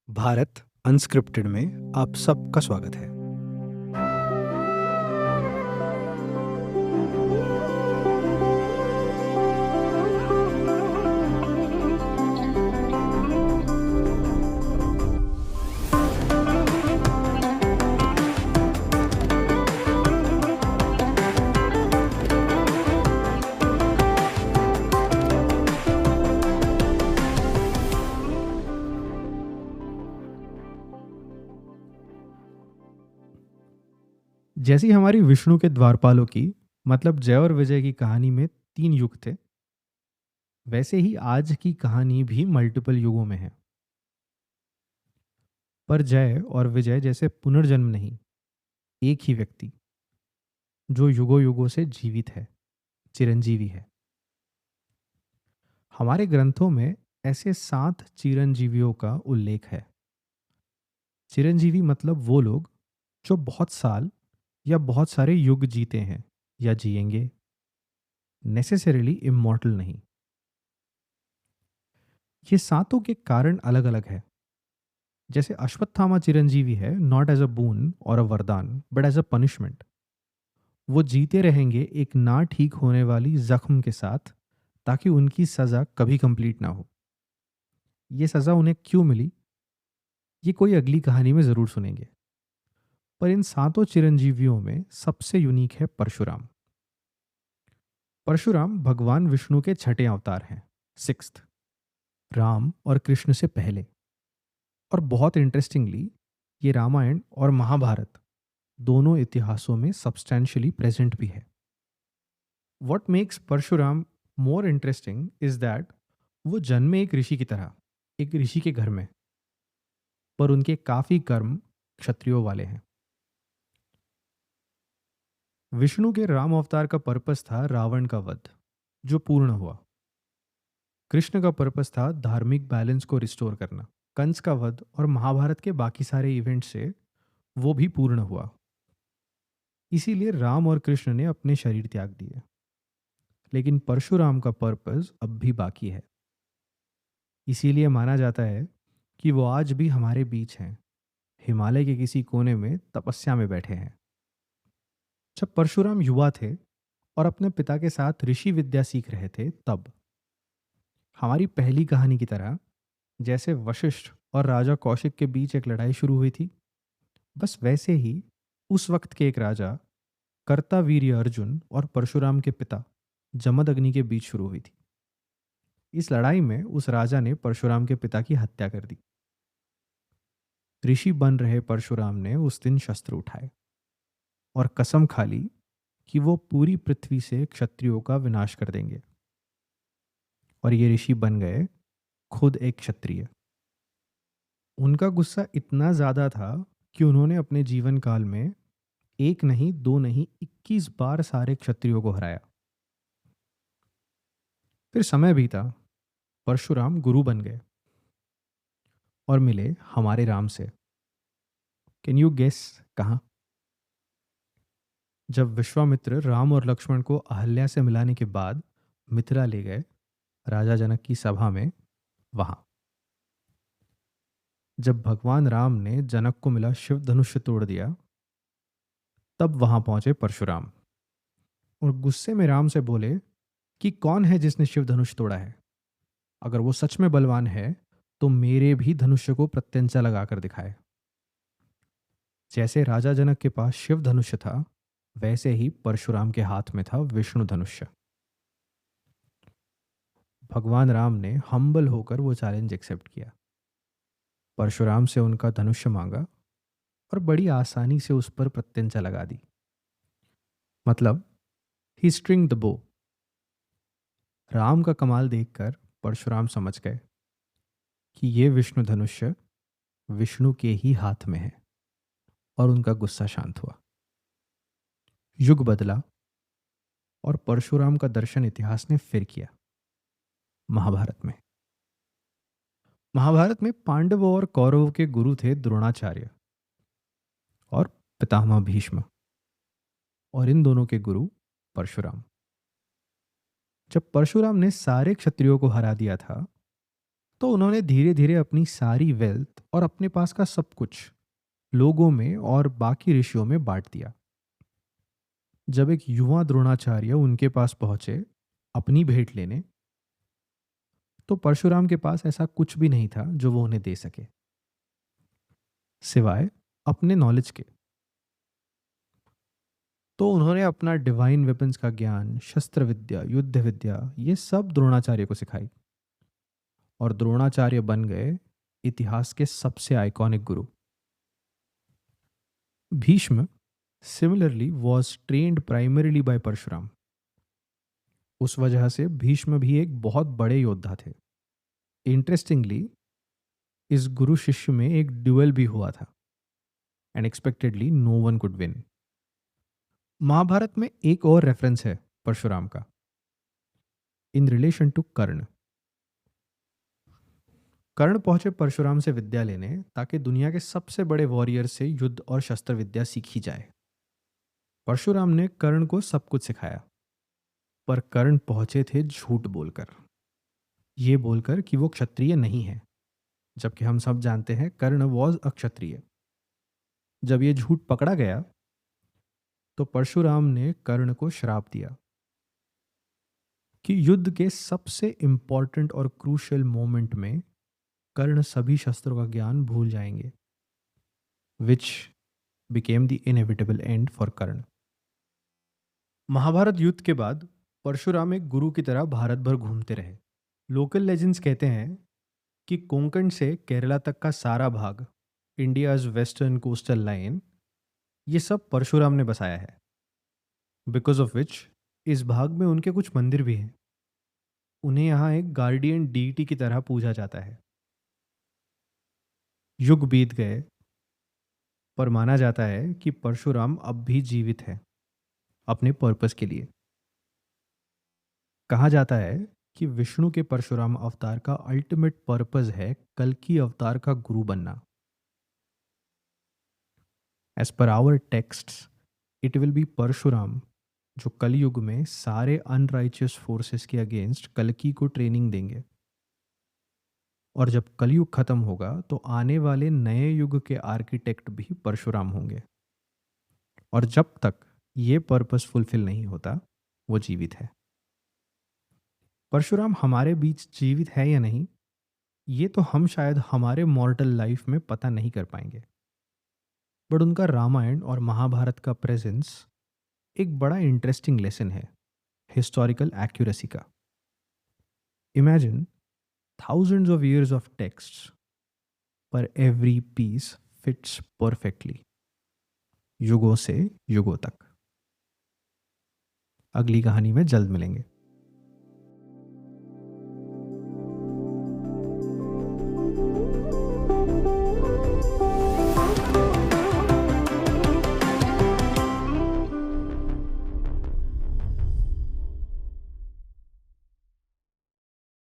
Bharat unscripted में आप सबका स्वागत है। जैसी हमारी विष्णु के द्वारपालों की मतलब जय और विजय की कहानी में 3 युग थे, वैसे ही आज की कहानी भी मल्टीपल युगों में है। पर जय और विजय जैसे पुनर्जन्म नहीं, एक ही व्यक्ति जो युगों युगों से जीवित है, चिरंजीवी है। हमारे ग्रंथों में ऐसे 7 चिरंजीवियों का उल्लेख है। चिरंजीवी मतलब वो लोग जो बहुत साल या बहुत सारे युग जीते हैं या जिएंगे, नेसेसरीली इमॉर्टल नहीं। ये सातों के कारण अलग अलग है। जैसे अश्वत्थामा चिरंजीवी है, नॉट एज अ बून और अ वरदान बट एज अ पनिशमेंट। वो जीते रहेंगे एक ना ठीक होने वाली जख्म के साथ, ताकि उनकी सजा कभी कंप्लीट ना हो। ये सजा उन्हें क्यों मिली, ये कोई अगली कहानी में जरूर सुनेंगे। पर इन सातों चिरंजीवियों में सबसे यूनिक है परशुराम। परशुराम भगवान विष्णु के छठे अवतार हैं, सिक्स्थ, राम और कृष्ण से पहले। और बहुत इंटरेस्टिंगली, ये रामायण और महाभारत दोनों इतिहासों में सब्सटैंशियली प्रेजेंट भी है। What makes Parshuram more interesting is that वो जन्मे एक ऋषि की तरह, एक ऋषि के घर में, पर उनके काफी कर्म क्षत्रियों वाले हैं। विष्णु के राम अवतार का पर्पस था रावण का वध, जो पूर्ण हुआ। कृष्ण का पर्पस था धार्मिक बैलेंस को रिस्टोर करना। कंस का वध और महाभारत के बाकी सारे इवेंट से वो भी पूर्ण हुआ। इसीलिए राम और कृष्ण ने अपने शरीर त्याग दिए। लेकिन परशुराम का पर्पस अब भी बाकी है। इसीलिए माना जाता है कि वो आज भी हमारे बीच हैं, हिमालय के किसी कोने में तपस्या में बैठे हैं। जब परशुराम युवा थे और अपने पिता के साथ ऋषि विद्या सीख रहे थे, तब हमारी पहली कहानी की तरह, जैसे वशिष्ठ और राजा कौशिक के बीच एक लड़ाई शुरू हुई थी, बस वैसे ही उस वक्त के एक राजा कर्तावीर्य अर्जुन और परशुराम के पिता जमदग्नि के बीच शुरू हुई थी। इस लड़ाई में उस राजा ने परशुराम के पिता की हत्या कर दी। ऋषि बन रहे परशुराम ने उस दिन शस्त्र उठाए और कसम खा ली कि वो पूरी पृथ्वी से क्षत्रियों का विनाश कर देंगे। और ये ऋषि बन गए खुद एक क्षत्रिय। उनका गुस्सा इतना ज्यादा था कि उन्होंने अपने जीवन काल में एक नहीं, दो नहीं, 21 बार सारे क्षत्रियों को हराया। फिर समय बीता, परशुराम गुरु बन गए और मिले हमारे राम से। कैन यू गेस कहाँ? जब विश्वामित्र राम और लक्ष्मण को अहल्या से मिलाने के बाद मिथिला ले गए, राजा जनक की सभा में, वहां। जब भगवान राम ने जनक को मिला शिव धनुष्य तोड़ दिया, तब वहां पहुंचे परशुराम और गुस्से में राम से बोले कि कौन है जिसने शिव धनुष तोड़ा है? अगर वो सच में बलवान है तो मेरे भी धनुष्य को प्रत्यंचा लगाकर दिखाए। जैसे राजा जनक के पास शिव धनुष्य था, वैसे ही परशुराम के हाथ में था विष्णु धनुष्य। भगवान राम ने हम्बल होकर वो चैलेंज एक्सेप्ट किया। परशुराम से उनका धनुष्य मांगा और बड़ी आसानी से उस पर प्रत्यंचा लगा दी। मतलब ही स्ट्रिंग द बो। राम का कमाल देखकर परशुराम समझ गए कि ये विष्णु धनुष्य विष्णु के ही हाथ में है, और उनका गुस्सा शांत हुआ। युग बदला और परशुराम का दर्शन इतिहास ने फिर किया, महाभारत में। महाभारत में पांडवों और कौरवों के गुरु थे द्रोणाचार्य और पितामह भीष्म, और इन दोनों के गुरु परशुराम। जब परशुराम ने सारे क्षत्रियों को हरा दिया था, तो उन्होंने धीरे धीरे अपनी सारी वेल्थ और अपने पास का सब कुछ लोगों में और बाकी ऋषियों में बांट दिया। जब एक युवा द्रोणाचार्य उनके पास पहुंचे अपनी भेंट लेने, तो परशुराम के पास ऐसा कुछ भी नहीं था जो वो उन्हें दे सके, सिवाय अपने नॉलेज के। तो उन्होंने अपना डिवाइन वेपन्स का ज्ञान, शस्त्र विद्या, युद्ध विद्या, ये सब द्रोणाचार्य को सिखाई। और द्रोणाचार्य बन गए इतिहास के सबसे आइकॉनिक गुरु। Bhishma similarly was trained primarily by Parshuram. उस वजह से भीष्म भी एक बहुत बड़े योद्धा थे। इंटरेस्टिंगली, इस गुरु शिष्य में एक ड्यूएल भी हुआ था, and expectedly no one could win. Mahabharat में एक और रेफरेंस है परशुराम का, इन रिलेशन टू कर्ण। कर्ण पहुंचे परशुराम से विद्या लेने ताकि दुनिया के सबसे बड़े वॉरियर से युद्ध और शस्त्र विद्या सीखी जाए। परशुराम ने कर्ण को सब कुछ सिखाया, पर कर्ण पहुंचे थे झूठ बोलकर। ये बोलकर कि वो क्षत्रिय नहीं है, जबकि हम सब जानते हैं कर्ण वॉज अक्षत्रिय। जब ये झूठ पकड़ा गया, तो परशुराम ने कर्ण को श्राप दिया कि युद्ध के सबसे इंपॉर्टेंट और क्रूशियल मोमेंट में कर्ण सभी शस्त्रों का ज्ञान भूल जाएंगे, which became the inevitable and for Karna. Mahabharata युद्ध के बाद परशुराम एक गुरु की तरह भारत भर घूमते रहे। लोकल लेजेंड्स कहते हैं कि कोंकण से केरला तक का सारा भाग, इंडियाज वेस्टर्न कोस्टल लाइन, ये सब परशुराम ने बसाया है। बिकॉज ऑफ विच इस भाग में उनके कुछ मंदिर भी हैं। उन्हें यहाँ एक गार्डियन डीटी की तरह पूजा जाता है। युग बीत गए, पर माना जाता है कि परशुराम अब भी जीवित है अपने पर्पस के लिए। कहा जाता है कि विष्णु के परशुराम अवतार का अल्टीमेट पर्पस है कल्कि अवतार का गुरु बनना। As per our texts, it will be Parshuram जो कलयुग में सारे अनराइचियस फोर्सेस के अगेंस्ट कल्कि को ट्रेनिंग देंगे। और जब कलयुग खत्म होगा तो आने वाले नए युग के आर्किटेक्ट भी परशुराम होंगे। और जब तक ये पर्पस फुलफिल नहीं होता, वो जीवित है। परशुराम हमारे बीच जीवित है या नहीं, ये तो हम शायद हमारे मॉर्टल लाइफ में पता नहीं कर पाएंगे, बट उनका रामायण और महाभारत का प्रेजेंस एक बड़ा इंटरेस्टिंग लेसन है हिस्टोरिकल एक्यूरेसी का। Imagine thousands of years of texts, पर every piece fits perfectly, युगों से युगों तक। अगली कहानी में जल्द मिलेंगे।